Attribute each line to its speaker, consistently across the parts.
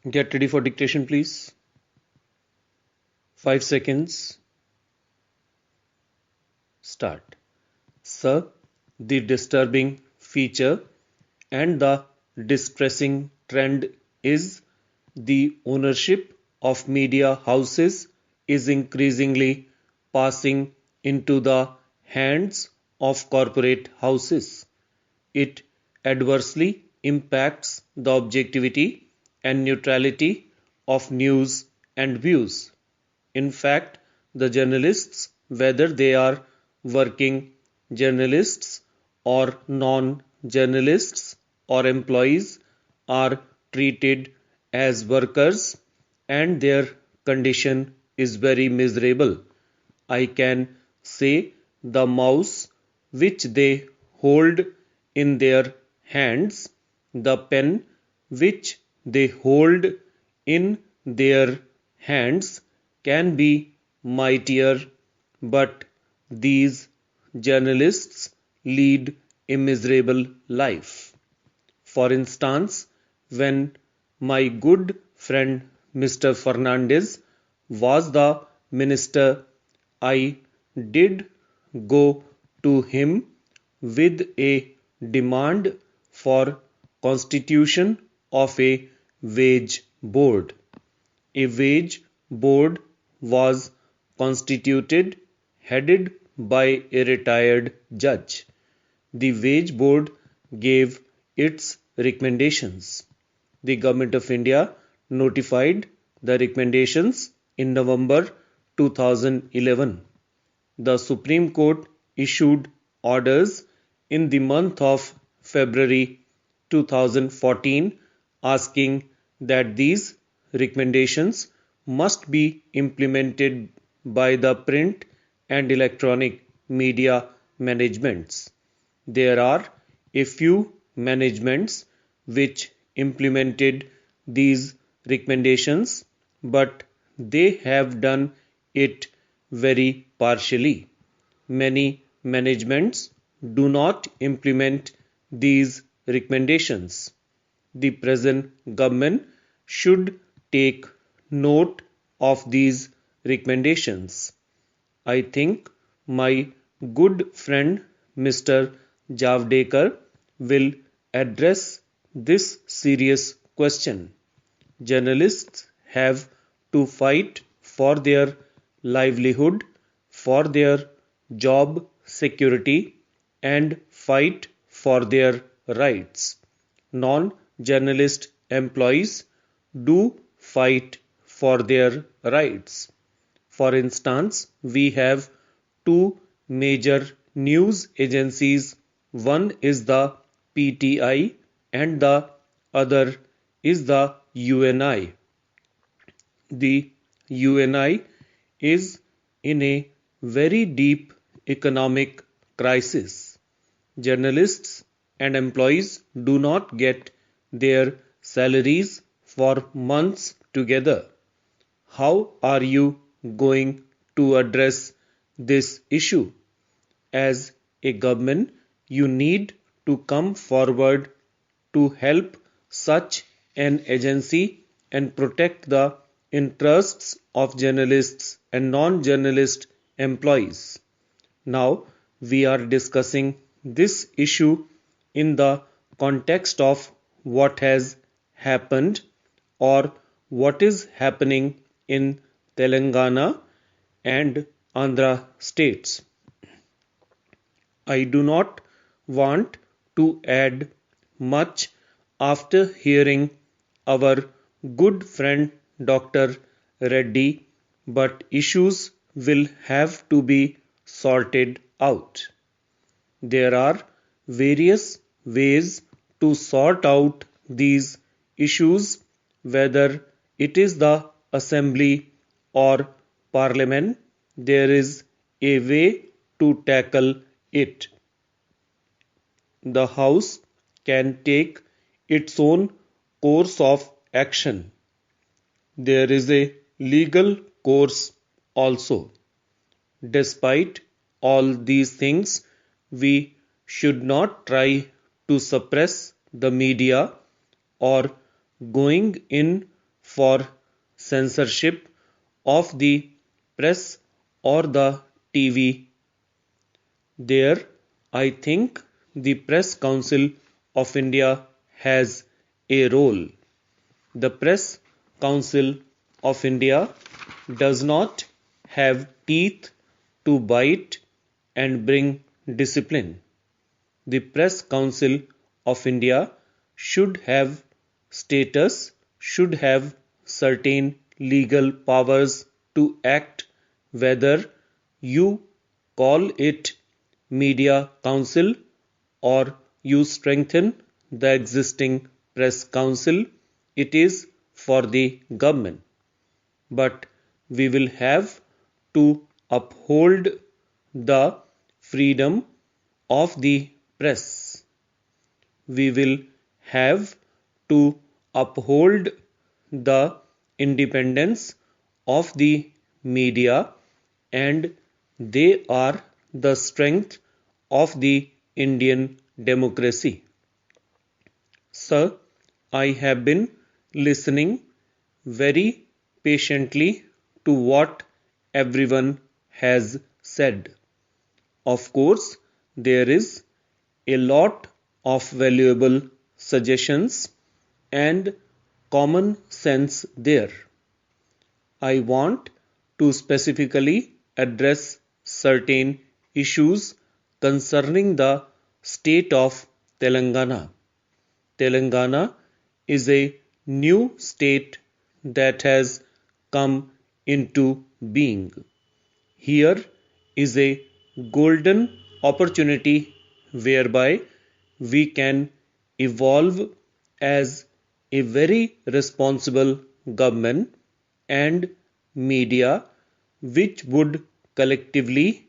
Speaker 1: Get ready for dictation, please. 5 seconds. Start. Sir, the disturbing feature and the distressing trend is the ownership of media houses is increasingly passing into the hands of corporate houses. It adversely impacts the objectivity and neutrality of news and views. In fact, the journalists, whether they are working journalists or non-journalists or employees, are treated as workers and their condition is very miserable. I can say the mouse which they hold in their hands, the pen which they hold in their hands can be mightier, but these journalists lead a miserable life. For instance, when my good friend Mr. Fernandez was the minister, I did go to him with a demand for constitution of a wage board. A wage board was constituted, headed by a retired judge. The wage board gave its recommendations. The Government of India notified the recommendations in November 2011. The Supreme Court issued orders in the month of February 2014 asking that these recommendations must be implemented by the print and electronic media managements. There are a few managements which implemented these recommendations, but they have done it very partially. Many managements do not implement these recommendations. The present government should take note of these recommendations. I think my good friend Mr. Javadekar will address this serious question. Journalists have to fight for their livelihood, for their job security, and fight for their rights. Non-journalist employees do fight for their rights. For instance, we have two major news agencies. One is the PTI and the other is the UNI. The UNI is in a very deep economic crisis. Journalists and employees do not get their salaries for months together. How are you going to address this issue? As a government, you need to come forward to help such an agency and protect the interests of journalists and non-journalist employees. Now we are discussing this issue in the context of what has happened or what is happening in Telangana and Andhra states. I do not want to add much after hearing our good friend Dr. Reddy, but issues will have to be sorted out. There are various ways to sort out these issues, whether it is the assembly or parliament. There is a way to tackle it. The House can take its own course of action. There is a legal course also. Despite all these things, we should not try to suppress the media or going in for censorship of the press or the TV. There, I think the Press Council of India has a role. The Press Council of India does not have teeth to bite and bring discipline. The Press Council of India should have status, should have certain legal powers to act, whether you call it Media Council or you strengthen the existing Press Council. It is for the government. But we will have to uphold the freedom of the press. We will have to uphold the independence of the media, and they are the strength of the Indian democracy. Sir, I have been listening very patiently to what everyone has said. Of course, there is a lot of valuable suggestions and common sense there. I want to specifically address certain issues concerning the state of Telangana. Telangana is a new state that has come into being. Here is a golden opportunity whereby we can evolve as a very responsible government and media which would collectively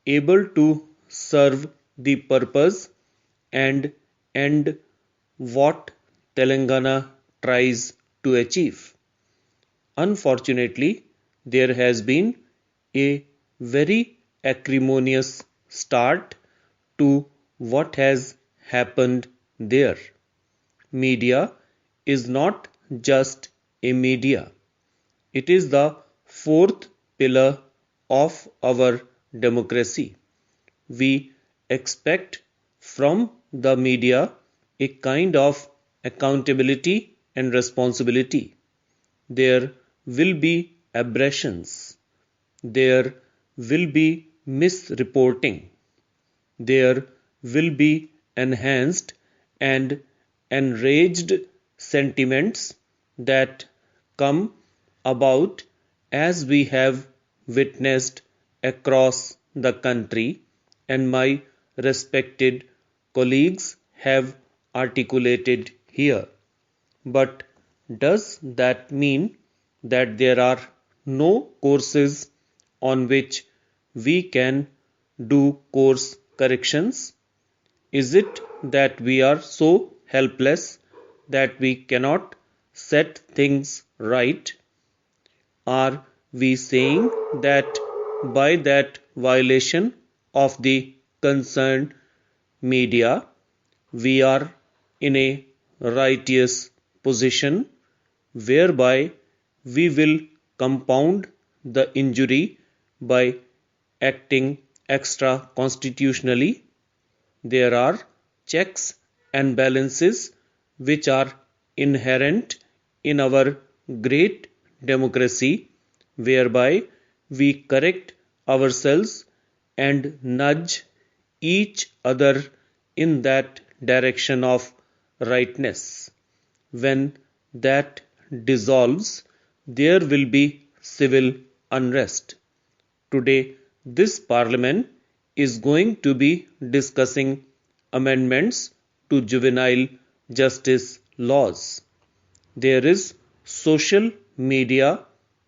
Speaker 1: able to serve the purpose and end what Telangana tries to achieve. Unfortunately, there has been a very acrimonious start to what has happened there. Media is not just a media. It is the fourth pillar of our democracy. We expect from the media a kind of accountability and responsibility. There will be aberrations. There will be misreporting. There will be enhanced and enraged sentiments that come about as we have witnessed across the country, and my respected colleagues have articulated here. But does that mean that there are no courses on which we can do course corrections? Is it that we are so helpless that we cannot set things right? Are we saying that by that violation of the concerned media, we are in a righteous position whereby we will compound the injury by acting extra constitutionally? There are checks and balances which are inherent in our great democracy, whereby we correct ourselves and nudge each other in that direction of rightness. When that dissolves, there will be civil unrest. Today, this Parliament is going to be discussing amendments to juvenile justice laws. There is social media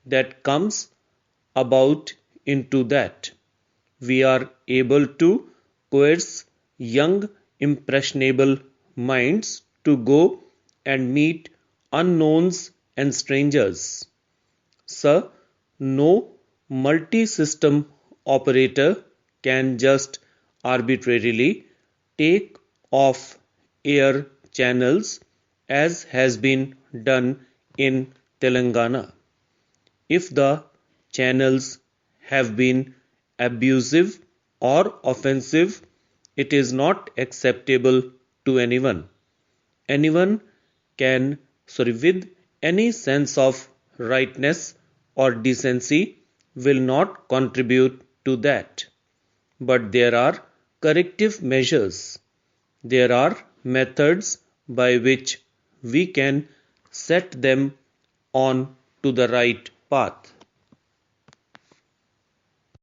Speaker 1: that comes about into that. We are able to coerce young impressionable minds to go and meet unknowns and strangers. Sir, no multi-system operator can just arbitrarily take off air channels as has been done in Telangana. If the channels have been abusive or offensive, it is not acceptable to anyone. Anyone can, with any sense of rightness or decency, will not contribute to that. But there are corrective measures. There are methods by which we can set them on to the right path.